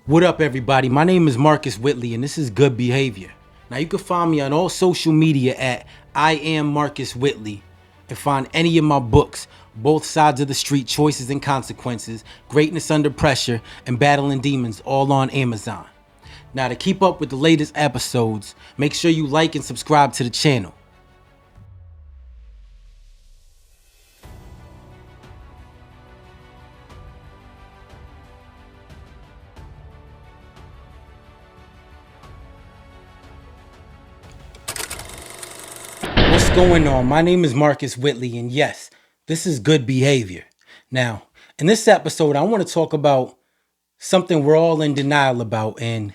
What up, everybody? My name is Marcus Whitley, and this is Good Behavior. Now, you can find me on all social media at I am Marcus Whitley, and find any of my books, Both Sides of the Street, Choices and Consequences, Greatness Under Pressure, and Battling Demons, all on Amazon. Now, to keep up with the latest episodes, make sure you like and subscribe to the channel. What's going on? My name is Marcus Whitley, and yes, this is Good Behavior. Now, in this episode, I want to talk about something we're all in denial about, and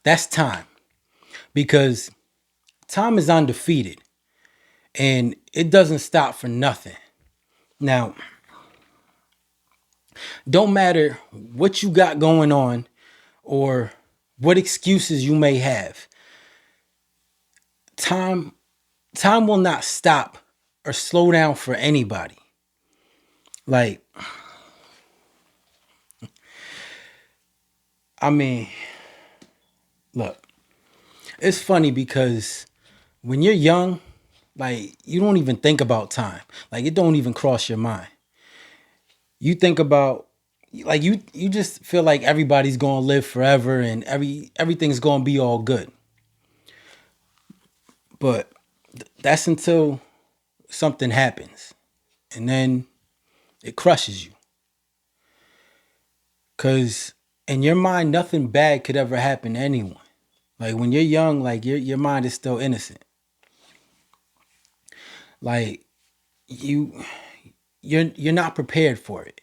that's time. Because time is undefeated, and it doesn't stop for nothing. Now, don't matter what you got going on or what excuses you may have, time time will not stop or slow down for anybody. Like, I mean, look, it's funny because when you're young, like, you don't even think about time. Like, it don't even cross your mind. You think about, like, you just feel like everybody's gonna live forever and everything's gonna be all good. But that's until something happens, and then it crushes you. Cause in your mind, nothing bad could ever happen to anyone. Like, when you're young, like, your mind is still innocent. Like, you you're not prepared for it.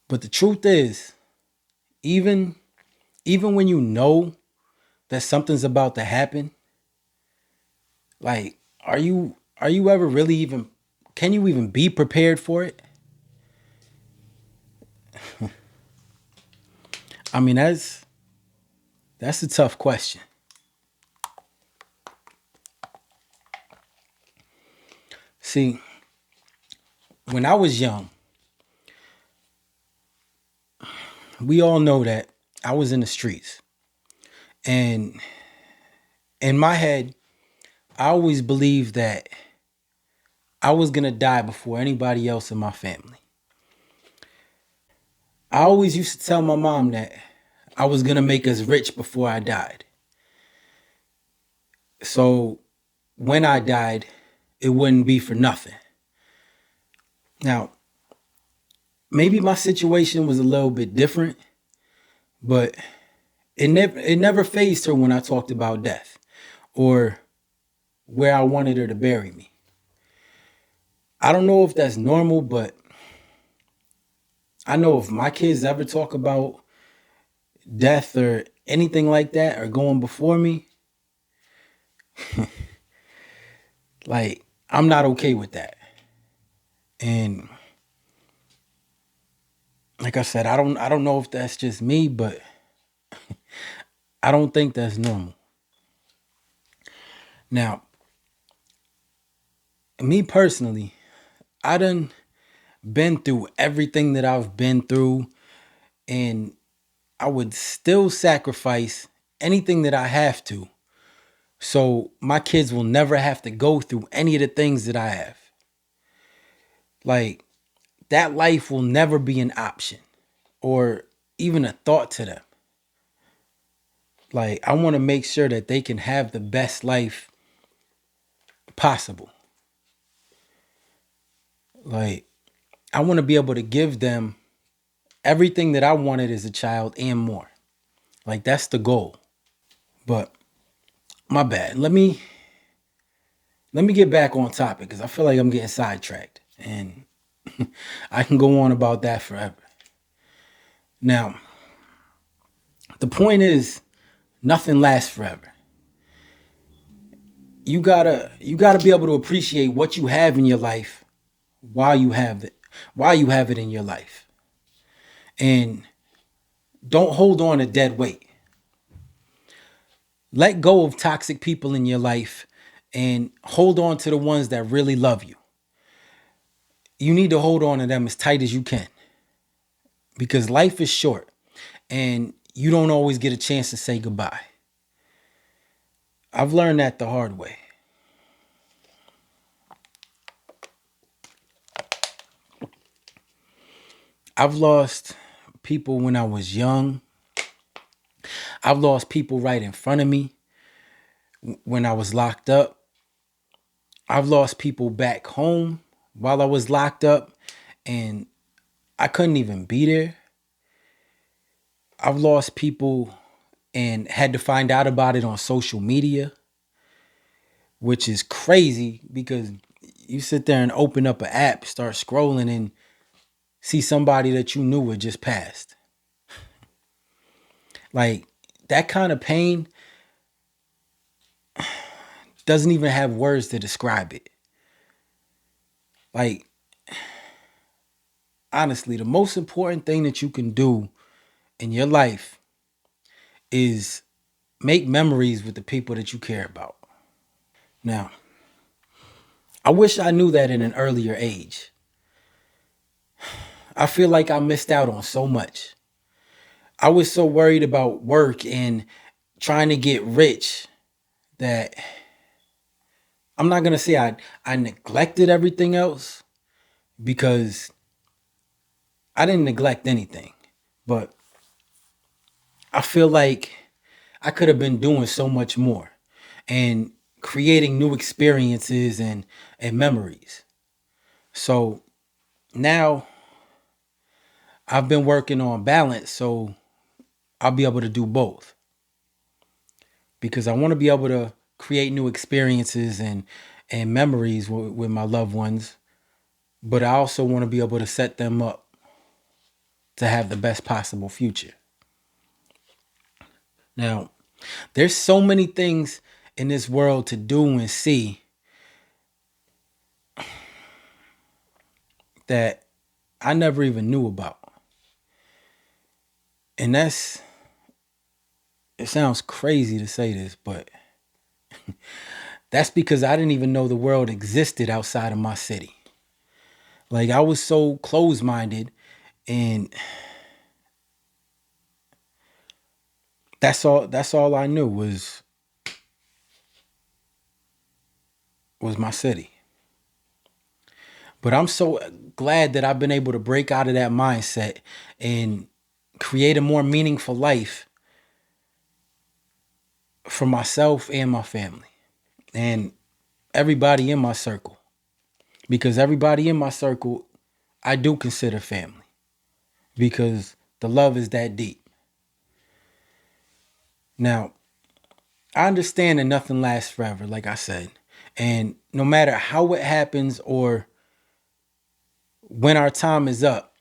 But the truth is, even even when you know that something's about to happen, like, are you ever really even, can you even be prepared for it? I mean, that's a tough question. See, when I was young, we all know that I was in the streets. And in my head, I always believed that I was going to die before anybody else in my family. I always used to tell my mom that I was going to make us rich before I died. So when I died, it wouldn't be for nothing. Now, maybe my situation was a little bit different, but it never phased her when I talked about death or where I wanted her to bury me. I don't know if that's normal, but I know if my kids ever talk about death or anything like that or going before me, like, I'm not okay with that. And like I said, I don't know if that's just me, but I don't think that's normal. Now, me personally, I done been through everything that I've been through, and I would still sacrifice anything that I have to, so my kids will never have to go through any of the things that I have. Like, that life will never be an option or even a thought to them. Like, I want to make sure that they can have the best life possible. Like, I want to be able to give them everything that I wanted as a child and more. Like, that's the goal. But my bad. Let me get back on topic because I feel like I'm getting sidetracked, and I can go on about that forever. Now, the point is, nothing lasts forever. You gotta be able to appreciate what you have in your life while you have it in your life. And don't hold on to dead weight. Let go of toxic people in your life and hold on to the ones that really love you. You need to hold on to them as tight as you can, because life is short and you don't always get a chance to say goodbye. I've learned that the hard way. I've lost people when I was young. I've lost people right in front of me when I was locked up. I've lost people back home while I was locked up and I couldn't even be there. I've lost people and had to find out about it on social media, which is crazy because you sit there and open up an app, start scrolling, and see somebody that you knew had just passed. Like that kind of pain doesn't even have words to describe it. Like, honestly, the most important thing that you can do in your life is make memories with the people that you care about. Now, I wish I knew that in an earlier age. I feel like I missed out on so much. I was so worried about work and trying to get rich that I'm not going to say I neglected everything else because I didn't neglect anything. But I feel like I could have been doing so much more and creating new experiences and memories. So now I've been working on balance so I'll be able to do both because I want to be able to create new experiences and memories with my loved ones, but I also want to be able to set them up to have the best possible future. Now, there's so many things in this world to do and see that I never even knew about. And it sounds crazy to say this, but that's because I didn't even know the world existed outside of my city. Like I was so closed-minded and that's all I knew was my city. But I'm so glad that I've been able to break out of that mindset and create a more meaningful life for myself and my family and everybody in my circle. Because everybody in my circle, I do consider family because the love is that deep. Now, I understand that nothing lasts forever, like I said. And no matter how it happens or when our time is up,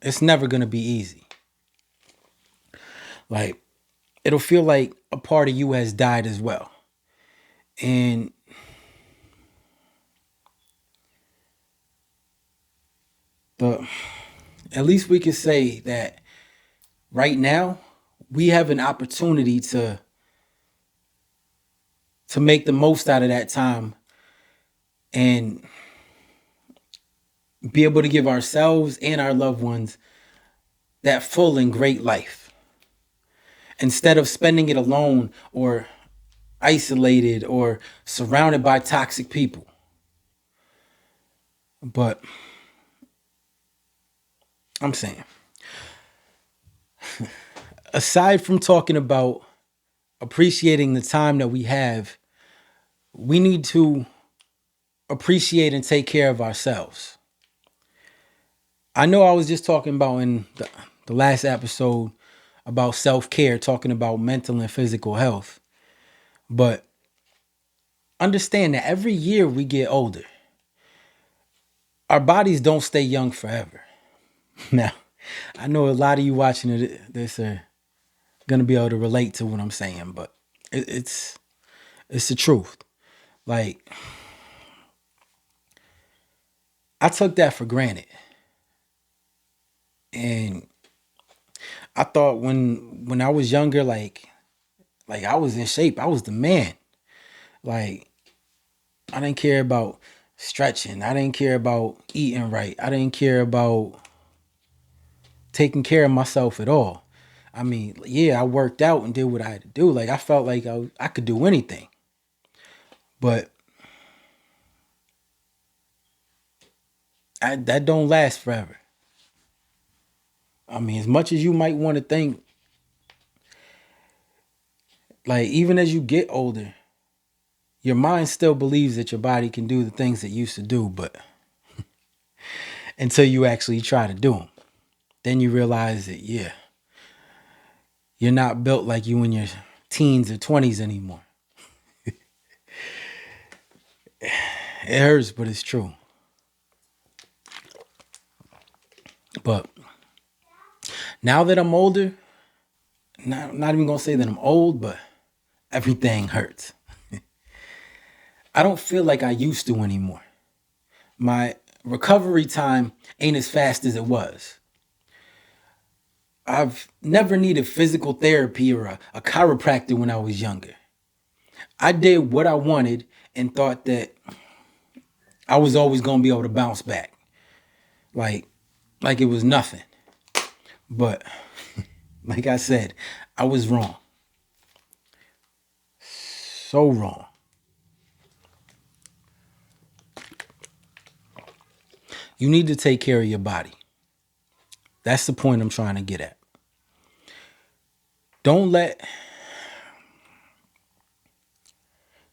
it's never going to be easy. Like, it'll feel like a part of you has died as well. And but at least we can say that right now we have an opportunity to make the most out of that time and be able to give ourselves and our loved ones that full and great life instead of spending it alone or isolated or surrounded by toxic people. But I'm saying, aside from talking about appreciating the time that we have, we need to appreciate and take care of ourselves. I know I was just talking about in the last episode about self care, talking about mental and physical health. But understand that every year we get older, our bodies don't stay young forever. Now, I know a lot of you watching this are gonna be able to relate to what I'm saying, but it's the truth. Like I took that for granted, and I thought when I was younger, like I was in shape, I was the man. Like I didn't care about stretching, I didn't care about eating right, I didn't care about taking care of myself at all. I mean, yeah, I worked out and did what I had to do. Like I felt like I could do anything. But that don't last forever. I mean, as much as you might want to think, like even as you get older, your mind still believes that your body can do the things it used to do, but until you actually try to do them, then you realize that yeah, you're not built like you in your teens or 20s anymore. It hurts, but it's true. But now that I'm older, not even gonna say that I'm old, but everything hurts. I don't feel like I used to anymore. My recovery time ain't as fast as it was. I've never needed physical therapy or a chiropractor when I was younger. I did what I wanted and thought that I was always gonna be able to bounce back. Like like it was nothing. But like I said, I was wrong. So wrong. You need to take care of your body. That's the point I'm trying to get at. Don't let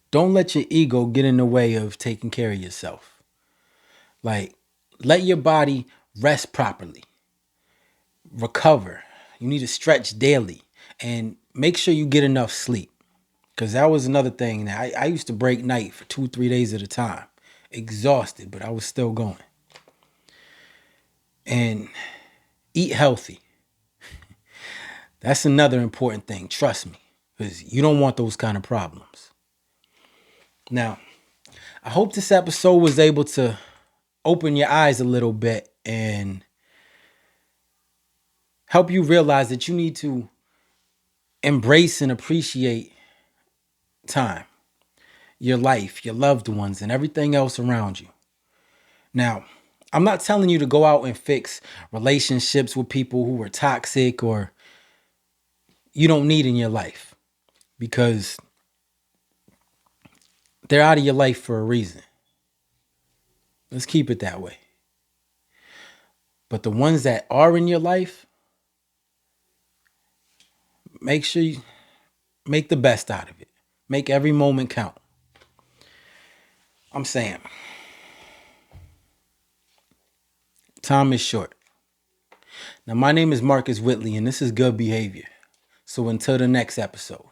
don't let your ego get in the way of taking care of yourself. Like let your body rest properly. Recover. You need to stretch daily and make sure you get enough sleep. Because that was another thing. That I used to break night for 2, 3 days at a time. Exhausted, but I was still going. And eat healthy. That's another important thing. Trust me. Because you don't want those kind of problems. Now, I hope this episode was able to open your eyes a little bit and help you realize that you need to embrace and appreciate time, your life, your loved ones, and everything else around you. Now, I'm not telling you to go out and fix relationships with people who are toxic or you don't need in your life because they're out of your life for a reason. Let's keep it that way. But the ones that are in your life, make sure you make the best out of it. Make every moment count. I'm saying time is short. Now, my name is Marcus Whitley, and this is Good Behavior. So until the next episode.